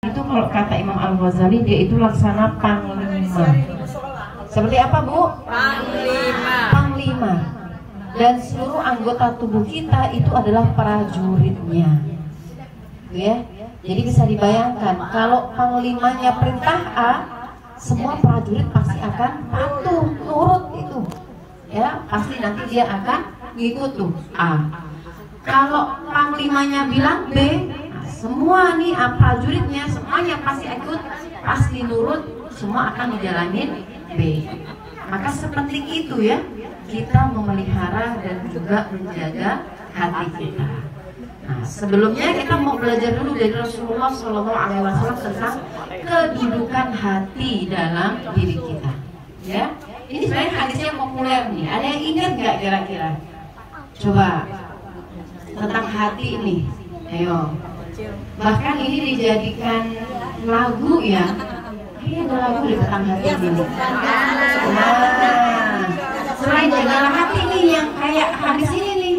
itu kalau kata Imam Al-Ghazali dia itu laksana panglima. Seperti apa, Bu? Panglima. Panglima. Dan seluruh anggota tubuh kita itu adalah prajuritnya. Ya. Jadi bisa dibayangkan kalau panglimanya perintah A, semua prajurit pasti akan patuh, nurut itu. Ya, pasti nanti dia akan ngikut tuh A. Kalau panglimanya bilang B, nah, semua nih prajuritnya semuanya pasti ikut, pasti nurut, semua akan dijalanin B. Maka sepenting itu ya kita memelihara dan juga menjaga hati kita. Nah, sebelumnya kita mau belajar dulu dari Rasulullah SAW tentang kedudukan hati dalam diri kita. Ya, ini sebenarnya hadisnya populer nih. Ada yang ingat nggak kira-kira? Coba tentang hati ini. Ayo. Bahkan ini dijadikan lagu ya. Ini ada lagu di tentang hati ini. Nah, selain jagalah hati nih yang kayak hadis ini nih.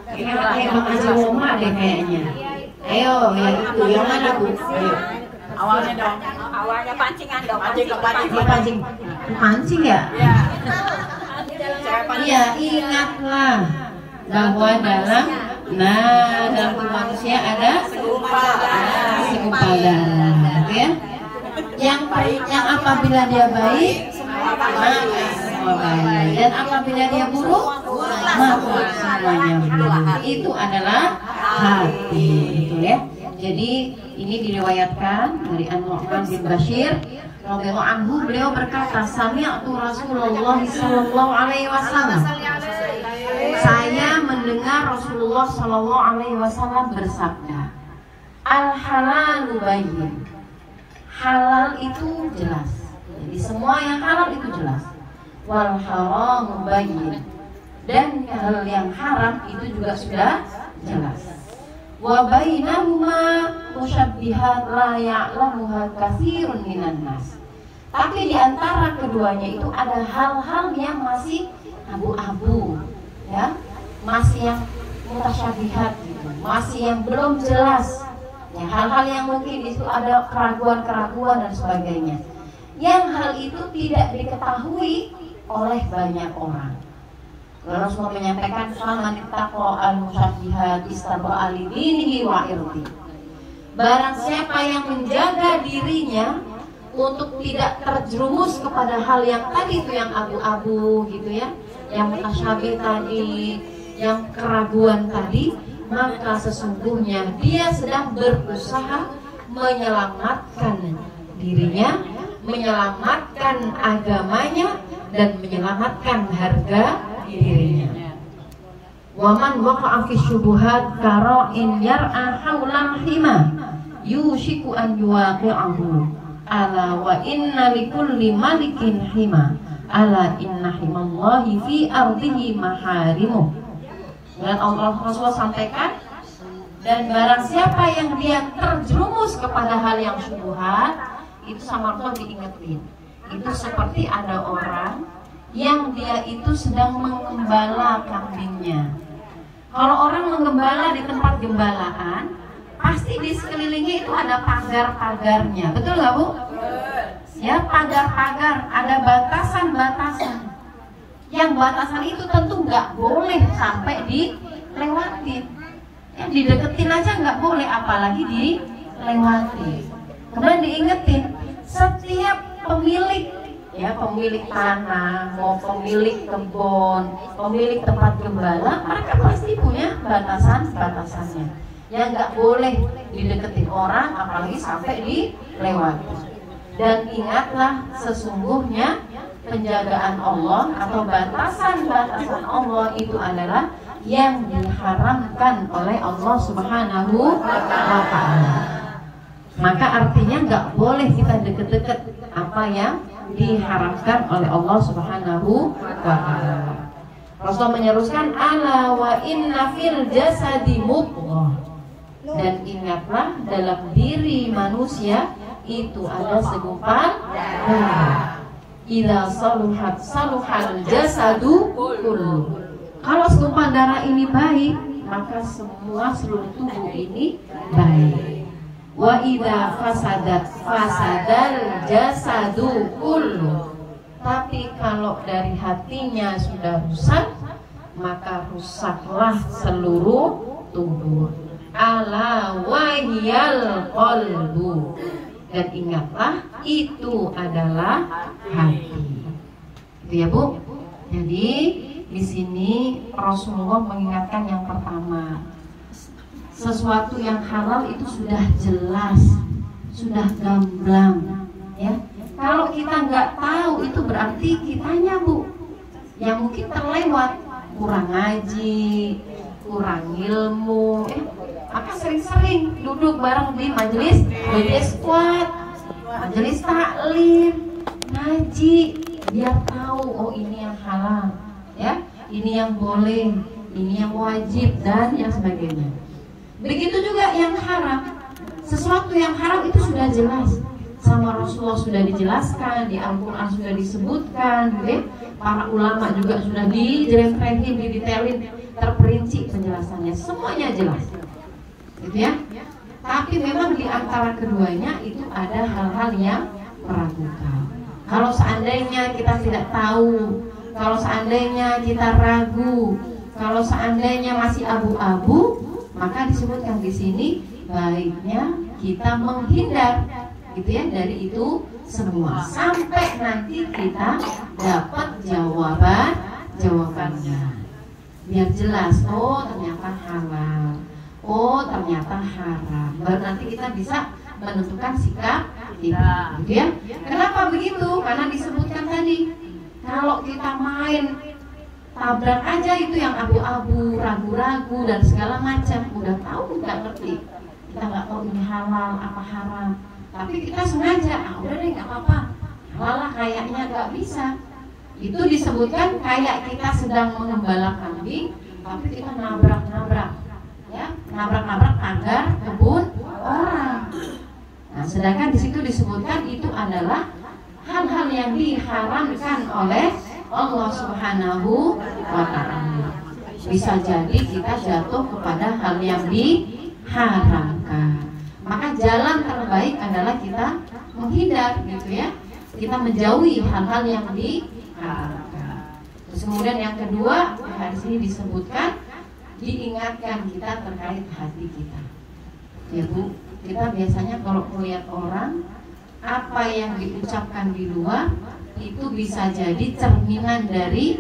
Kayak Bang Haji Roma deh kayaknya. Ayo, ya itu yang mana Bu? Ayo. Awalnya dong. Awalnya pancingan dong. Pancing. Pancing ya? Iya. Iya, ingatlah bahwa dalam tubuh manusia ada segumpal darah, ya. Yang apabila dia baik, maka semua baik. Dan apabila dia buruk, maka semuanya buruk. Itu adalah hati, betul ya. Jadi ini diriwayatkan dari An-Nu'man bin Bashir radhiyallahu anhu, beliau berkata, sami'tu Rasulullah sallallahu alaihi wasallam. Saya mendengar Rasulullah sallallahu alaihi wasallam bersabda, al-halalu bayyin. Halal itu jelas. Jadi semua yang halal itu jelas. Wal haramu bayyin. Dan hal yang haram itu juga sudah jelas. Wa bainahuma musyabbihat la ya'lamuha katsirun minan nas. Tapi di antara keduanya itu ada hal-hal yang masih abu-abu, ya, masih yang mutasyabihat gitu, masih yang belum jelas. Ya, hal-hal yang mungkin itu ada keraguan-keraguan dan sebagainya. Yang hal itu tidak diketahui oleh banyak orang. Rasulullah menyampaikan, "Man ittaqa al-musyabbihat istabra'a li dinihi wa irdi." Barang siapa yang menjaga dirinya untuk tidak terjerumus kepada hal yang tadi itu yang abu-abu gitu ya, yang mutasyabih tadi, yang keraguan tadi, maka sesungguhnya dia sedang berusaha menyelamatkan dirinya, menyelamatkan agamanya, dan menyelamatkan harga dirinya. Waman waqa'a fi syubuhat kara'in yar'a haulan hima yushiku an yuwaqi'ahu ala wa inna likulli malikin hima ala inna himallahi fi ardihi maharimuh. Dan Allah Rasulullah sampaikan, dan barang siapa yang dia terjerumus kepada hal yang syubhat, itu sama Allah diingetin. Itu seperti ada orang yang dia itu sedang mengembala kambingnya. Kalau orang menggembala di tempat gembalaan, pasti di sekelilingnya itu ada pagar-pagarnya, betul nggak Bu? Ya, pagar-pagar, ada batasan-batasan. Yang batasan itu tentu nggak boleh sampai dilewatin. Ya, dideketin aja nggak boleh, apalagi dilewati. Kemudian diingetin, setiap pemilik, ya, pemilik tanah, mau pemilik kebun, pemilik tempat gembala, mereka pasti punya batasan-batasannya. Yang nggak boleh dideketin orang, apalagi sampai dilewati. Dan ingatlah, sesungguhnya penjagaan Allah atau batasan-batasan Allah itu adalah yang diharamkan oleh Allah Subhanahu wa ta'ala. Maka artinya nggak boleh kita deket-deket apa yang diharamkan oleh Allah Subhanahu wa ta'ala. Rasul menyeruskan, ala wa inna fil jasadi mudghah. Dan ingatlah, dalam diri manusia itu ada segumpal darah. Idza saluhat saluhal jasadu kullu. Kalau segumpal darah ini baik, maka semua seluruh tubuh ini baik. Wa idza fasadal jasadu kullu. Tapi kalau dari hatinya sudah rusak, maka rusaklah seluruh tubuh. Ala wahiyal qalbu. Dan ingatlah, itu adalah hati. Itu ya Bu. Jadi di sini Rasulullah mengingatkan yang pertama, sesuatu yang halal itu sudah jelas, sudah gamblang, ya. Kalau kita nggak tahu itu berarti kitanya Bu, yang mungkin terlewat, kurang ngaji, kurang ilmu, apa sering-sering duduk bareng di majelis kuat, majelis taklim, ngaji, biar tahu oh ini yang halal, ya, ini yang boleh, ini yang wajib dan yang sebagainya. Begitu juga yang haram. Sesuatu yang haram itu sudah jelas, sama Rasulullah sudah dijelaskan, di Al-Quran sudah disebutkan, gitu. Para ulama juga sudah dijelaskan, didetailin, terperinci penjelasannya, semuanya jelas, gitu ya. Tapi memang di antara keduanya itu ada hal-hal yang meragukan. Kalau seandainya kita tidak tahu, kalau seandainya kita ragu, kalau seandainya masih abu-abu, maka disebutkan di sini baiknya kita menghindar, gitu ya, dari itu semua sampai nanti kita dapat jawabannya, biar jelas. Oh ternyata halal, oh ternyata haram. Baru nanti kita bisa menentukan sikap kita, gitu ya. Kenapa begitu? Karena disebutkan tadi, kalau kita main tabrak aja itu yang abu-abu, ragu-ragu dan segala macam, udah tahu nggak ngerti, kita nggak tahu ini halal apa haram, tapi kita sengaja, udah deh nggak apa-apa, halal lah kayaknya, nggak bisa. Itu disebutkan kayak kita sedang mengembala kambing, tapi kita nabrak-nabrak, ya, nabrak-nabrak pagar kebun orang. Nah, sedangkan di situ disebutkan itu adalah hal-hal yang diharamkan oleh Allah Subhanahu wa Ta'ala. Bisa jadi kita jatuh kepada hal yang diharamkan. Maka jalan terbaik adalah kita menghindar, gitu ya. Kita menjauhi hal-hal yang diharamkan. Terus kemudian yang kedua, di sini disebutkan, diingatkan kita terkait hati kita. Ya Bu, kita biasanya kalau melihat orang, apa yang diucapkan di luar itu bisa jadi cerminan dari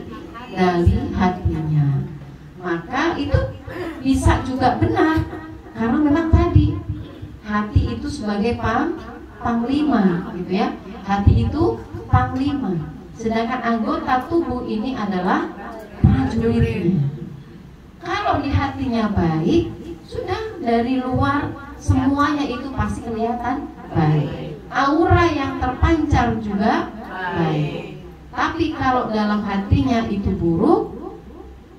hatinya. Maka itu bisa juga benar, karena memang tadi hati itu sebagai panglima, gitu ya. Hati itu panglima, sedangkan anggota tubuh ini adalah prajuritnya. Kalau di hatinya baik, sudah dari luar semuanya itu pasti kelihatan baik. Aura yang terpancar juga baik. Tapi kalau dalam hatinya itu buruk,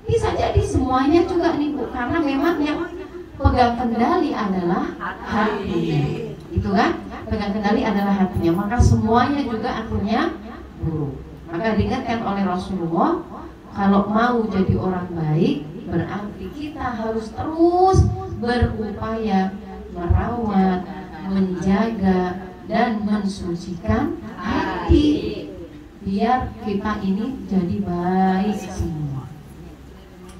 bisa jadi semuanya juga nih Bu, karena memang yang pegang kendali adalah hati. Itu kan, pegang kendali adalah hatinya, maka semuanya juga akhirnya buruk. Maka diingatkan oleh Rasulullah, kalau mau jadi orang baik, berarti kita harus terus berupaya merawat, menjaga dan mensucikan hati, biar kita ini jadi baik semua.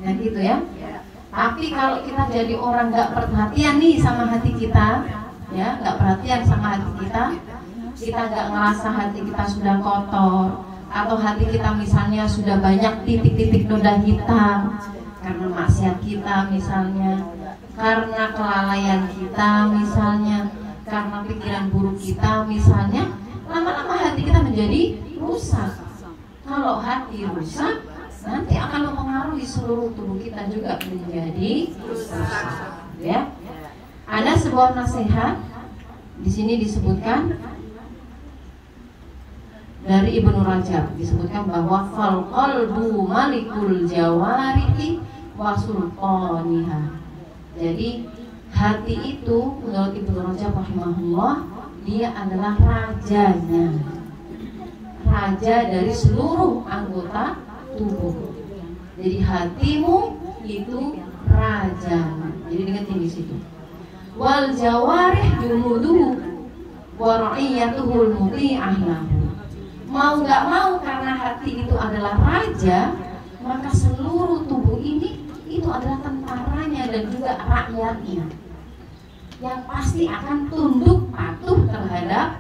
Nah gitu ya. Tapi kalau kita jadi orang nggak perhatian nih sama hati kita, ya, nggak perhatian sama hati kita nggak ngerasa hati kita sudah kotor, atau hati kita misalnya sudah banyak titik-titik noda hitam karena maksiat kita misalnya, karena kelalaian kita misalnya, karena pikiran buruk kita misalnya, lama-lama hati kita menjadi rusak. Kalau hati rusak, nanti akan mempengaruhi seluruh tubuh kita juga menjadi rusak. Ya, ada sebuah nasihat di sini disebutkan dari Ibnu Rajab, disebutkan bahwa fal qalbu malikul jawarihi wa sultaniha. Jadi hati itu menurut Ibnu Rajab rahimahullah, dia adalah rajanya, raja dari seluruh anggota tubuh. Jadi hatimu itu raja. Jadi ingetin di situ. wal jawarih junuduhu wa ra'iyatuhul muti'ah lahu. Mau nggak mau, karena hati itu adalah raja, maka seluruh tubuh ini itu adalah tentaranya dan juga rakyatnya yang pasti akan tunduk patuh terhadap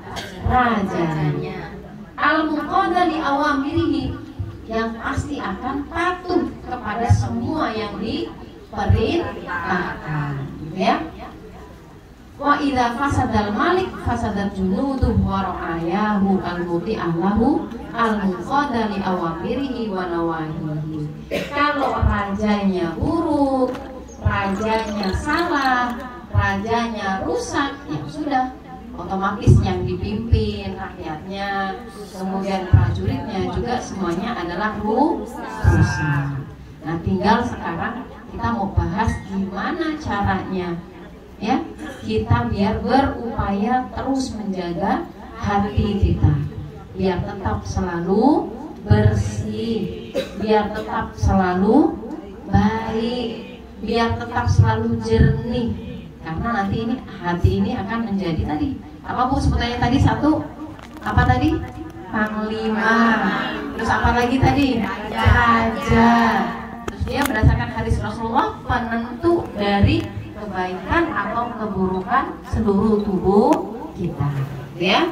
rajanya. Al-muqada li awamirihi, yang pasti akan patuh kepada semua yang diperintahkan, gitu ya. Wa idza fasadal malik fasadat junuduh wa ra'ayahu al-muti'ah lahu al-muqada li awamirihi wa nawahihi. Kalau rajanya buruk, rajanya salah, rajanya rusak, ya sudah, otomatis yang dipimpin rakyatnya, kemudian prajuritnya juga semuanya adalah rusak. Nah, tinggal sekarang kita mau bahas gimana caranya, ya, kita biar berupaya terus menjaga hati kita biar tetap selalu bersih, biar tetap selalu baik, biar tetap selalu jernih. Karena nanti ini hati ini akan menjadi tadi apa Bu sebutannya tadi? Satu apa tadi? Panglima. Terus apa lagi tadi? Raja. Terus dia berdasarkan hadis Rasulullah penentu dari kebaikan atau keburukan seluruh tubuh kita, ya.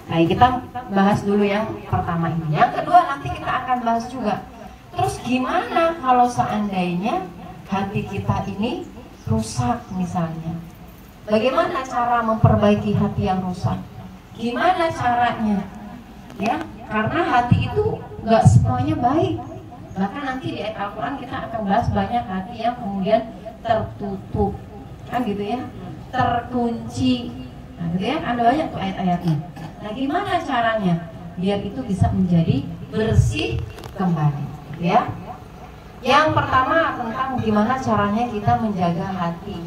Nah, kita bahas dulu yang pertama ini. Yang kedua nanti kita akan bahas juga. Terus gimana kalau seandainya hati kita ini rusak misalnya? Bagaimana cara memperbaiki hati yang rusak? Gimana caranya? Ya, karena hati itu nggak semuanya baik. Bahkan nanti di ayat Al-Quran kita akan bahas banyak hati yang kemudian tertutup, kan gitu ya, terkunci. Nah, gitu ya, ada banyak tuh ayat-ayatnya. Nah, gimana caranya biar itu bisa menjadi bersih kembali, ya? Yang pertama tentang gimana caranya kita menjaga hati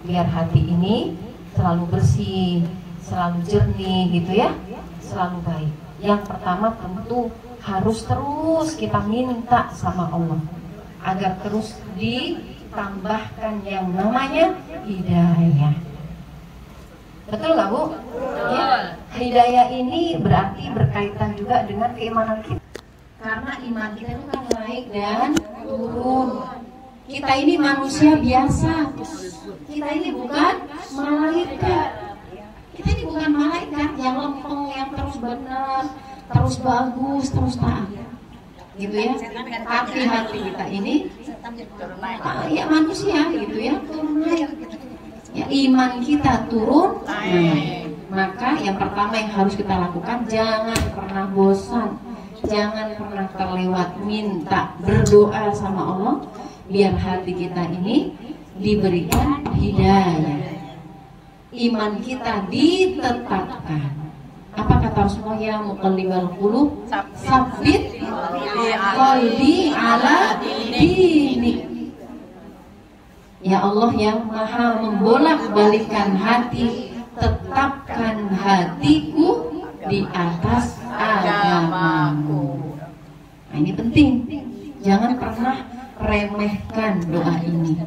biar hati ini selalu bersih, selalu jernih, gitu ya, selalu baik. Yang pertama tentu harus terus kita minta sama Allah agar terus ditambahkan yang namanya hidayah. Betul nggak Bu? Ya. Hidayah ini berarti berkaitan juga dengan keimanan kita. Karena iman kita itu kan naik dan turun. Kita ini manusia biasa. Kita ini bukan malaikat. Kita ini bukan malaikat yang lempeng, yang terus benar, terus bagus, terus taat. Gitu ya. Tapi hati kita ini ya manusia gitu ya, turun naik. Ya, iman kita turun naik. Maka yang pertama yang harus kita lakukan, jangan pernah bosan, jangan pernah terlewat minta, berdoa sama Allah biar hati kita ini diberikan hidayah, iman kita ditetapkan. Apa kata Rasulullah? Ya muqallibal qulub tsabbit qalbi ala dinik. Ya Allah yang maha membolak-balikan hati, tetapkan hatiku di atas agamamu. Nah, ini penting. Jangan pernah remehkan doa ini.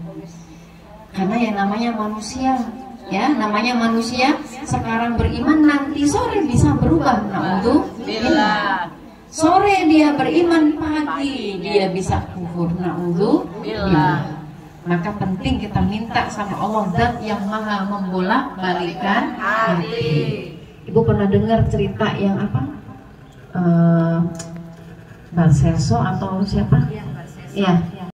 Karena yang namanya manusia, ya, namanya manusia sekarang beriman, nanti sore bisa berubah. Na'udzubillah. Sore dia beriman, pagi dia bisa kufur. Na'udzubillah. Maka penting kita minta sama Allah, Zat yang maha membolak-balikan hati. Ibu pernah dengar cerita yang apa? Barselso atau siapa? Ya,